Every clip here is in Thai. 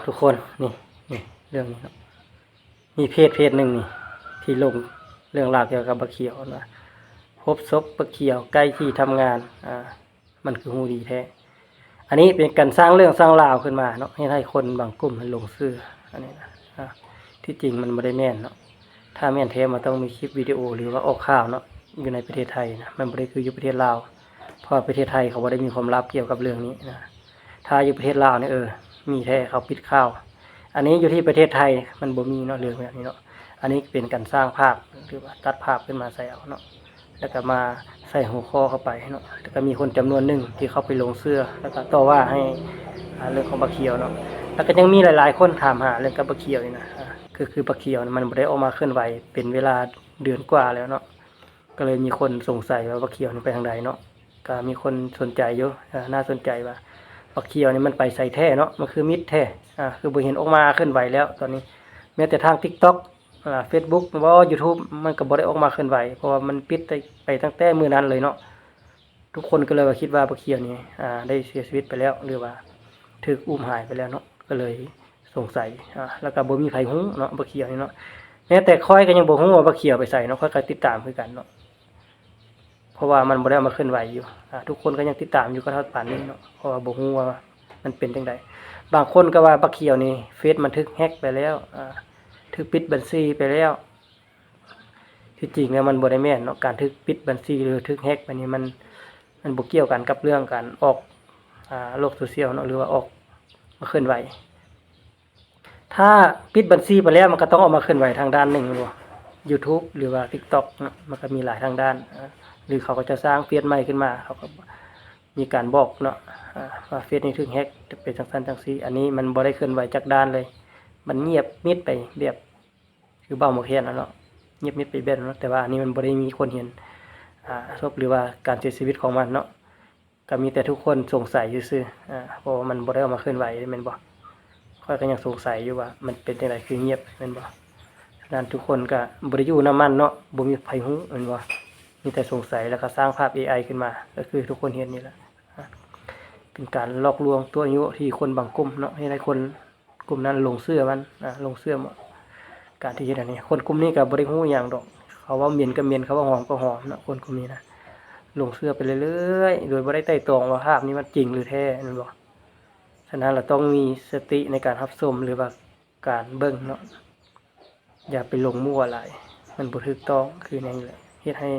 ทุกคนนี่เรื่องนี้เนาะมีเพจหนึ่งนี่ที่ลงเรื่องราวเกี่ยวกับบักเขียวนะพบศพบักเขียวใกล้ที่ทำงานมันคือฮูดีแท้อันนี้เป็นการสร้างเรื่องสร้างราวขึ้นมาเนาะให้คนบางกลุ่มมันลงเชื่ออันนี้นะที่จริงมันไม่ได้แม่นเนาะถ้าแม่นแท้มันต้องมีคลิปวิดีโอหรือว่าออกข่าวเนาะอยู่ในประเทศไทยนะมันไม่ได้คืออยู่ประเทศลาวเพราะประเทศไทยเขาไม่ได้มีความลับเกี่ยวกับเรื่องนี้นะถ้าอยู่ประเทศลาวเนี่ยมีแท้เขาปิดข่าวอันนี้อยู่ที่ประเทศไทยมันบ่มีเนาะเรื่องแบบนี้เนาะอันนี้เป็นการสร้างภาพหรือว่าตัดภาพขึ้นมาใส่เอาเนาะแล้วก็มาใส่หัวข้อเข้าไปเนาะแล้วก็มีคนจำนวนหนึ่งที่เข้าไปลงเสื้อแล้วก็ต่อว่าให้เรื่องของบักเขียวเนาะแล้วก็ยังมีหลายๆคนถามหาเรื่องกับบักเขียวนี่นะคือบักเขียวมันบ่ได้ออกมาเคลื่อนไหวเป็นเวลาเดือนกว่าแล้วเนาะก็เลยมีคนสงสัยว่าบักเขียวนี่ไปทางใดเนาะก็มีคนสนใจเยอะน่าสนใจว่าบักเขียวนี่มันไปใส่แท้เนาะมันคือมิดแท้คือบ่เห็นออกมาเคลื่อนไหวแล้วตอนนี้แม้แต่ทาง TikTok Facebook หรือว่า YouTube มันก็บ่ได้ออกมาเคลื่อนไหวเพราะว่ามันปิดไปตั้งแต่มื้อนั้นเลยเนาะทุกคนก็เลยว่าคิดว่าบักเขียวนี่ได้เสียชีวิตไปแล้วหรือว่าถูกอุ้มหายไปแล้วเนาะก็เลยสงสัยแล้วก็บ่มีไผฮู้เนาะบักเขียวนี่เนาะแม้แต่ค่อยก็ยังบ่ฮู้ว่าบักเขียวไปใส่เนาะค่อยก็ติดตามคือกันเนาะเพราะว่ามันบ่ได้เอามาเคลื่อนไหวอยู่ทุกคนก็ยังติดตามอยู่ก็เท่าป่านนี้เนาะเพราะว่าบ่ฮู้ว่ามันเป็นจังไดบางคนก็ว่าบักเขียวนี่เฟซมันถูกแฮ็กไปแล้วถูกปิดบัญชีไปแล้วที่จริงแล้วมันบ่ได้แม่นเนาะการถูกปิดบัญชีหรือถูกแฮ็กไปนี่มันบ่เกี่ยวกันกับเรื่องการออกโลกโซเชียลเนาะหรือว่าออกมาเคลื่อนไหวถ้าปิดบัญชีไปแล้วมันก็ต้องออกมาเคลื่อนไหวทางด้านหนึ่งบ่ YouTube หรือว่า TikTok เนาะมันก็มีหลายทางด้านหรือเขาก็จะสร้างเฟซใหม่ขึ้นมาเขาก็มีการบอกเนาะว่าเฟซนี้ถูกแฮ็กจะเป็นจังซั่นจังซี่อันนี้มันบ่ได้เคลื่อนไหวจากด้านเลยมันเงียบมิดไปแบบคือเบ้าหมกเฮ็ดเนาะเงียบมิดไปแบบเนาะแต่ว่าอันนี้มันบ่ได้มีคนเห็นศพหรือว่าการเสียชีวิตของมันเนาะก็มีแต่ทุกคนสงสัยซื่อเพราะมันบ่ได้ออกมาเคลื่อนไหวแม่นบ่ค่อยก็ยังสงสัยอยู่ว่ามันเป็นจังไดคือเงียบแม่นบ่ฉะนั้นทุกคนก็บ่ได้อยู่นำมันเนาะบ่มีไผฮู้แม่นบ่มีแต่สงสัยแล้วก็สร้างภาพ AI ขึ้นมาก็คือทุกคนเห็นนี่แหละเป็นการหลอกลวงตัวอายุที่คนบางกลุ่มเนาะให้คนกลุ่มนั้นลงเชื่อมันลงเชื่อการที่เฮ็ดอันนี้คนกลุ่มนี้ก็บ่ได้ฮู้หยังดอกเขาว่าเหม็นก็เหม็นเขาว่าหอมก็หอมเนาะคนกลุ่มนี้นะลงเชื่อไปเรื่อยๆโดยบ่ได้ไตร่ตรองว่าภาพนี้มันจริงหรือแท้นั่นบ่ฉะนั้นเราต้องมีสติในการรับชมหรือว่าการเบิ่งเนาะอย่าไปลงมั่วหลายมันบ่ถูกต้องคือนั่นแหละเฮ็ดให้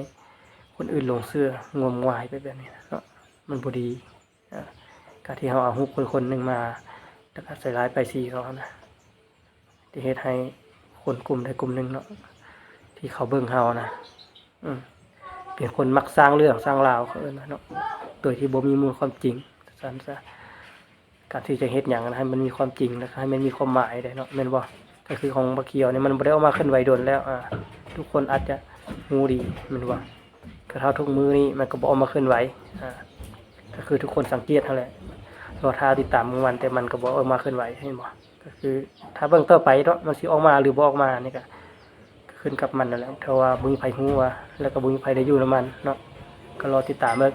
คนอื่นหลงเชื่องมงายไปแบบนี้เนาะมันบ่ดีการที่เฮาเอารูปคนๆนึงมาแล้วก็ใส่ร้ายป้ายสีเขานะที่เฮ็ดให้คนกลุ่มใดกลุ่มหนึ่งเนาะที่เขาเบิ่งเฮานะเป็นคนมักสร้างเรื่องสร้างราวเขาเนาะโดยที่บ่มีมูลความจริงซั่นซะการที่จะเฮ็ดหยังให้มันมีความจริงแล้วให้มันมีความหมายได้เนาะแม่นบ่ก็คือของบักเขียวนี่มันบ่ได้ออกมาเคลื่อนไหวโดนแล้วทุกคนอาจจะฮู้ดีแม่นบ่ก็เท่าทุกมื้อนี้มันก็บ่ออกมาเคลื่อนไหวก็คือทุกคนสังเกตนั่นแหละรอท้าติดตามมันแต่มันก็บ่ออกมาเคลื่อนไหวเห็นบ่ก็คือถ้าเบิ่งต่อไปเนาะมันสิออกมาหรือบ่ออกมานี่ก็ขึ้นกับมันนั่นแหละเพราะว่าบ่มีไผฮู้ว่าแล้วก็บ่มีไผได้อยู่นำมันเนาะก็รอติดตามเบิ่ง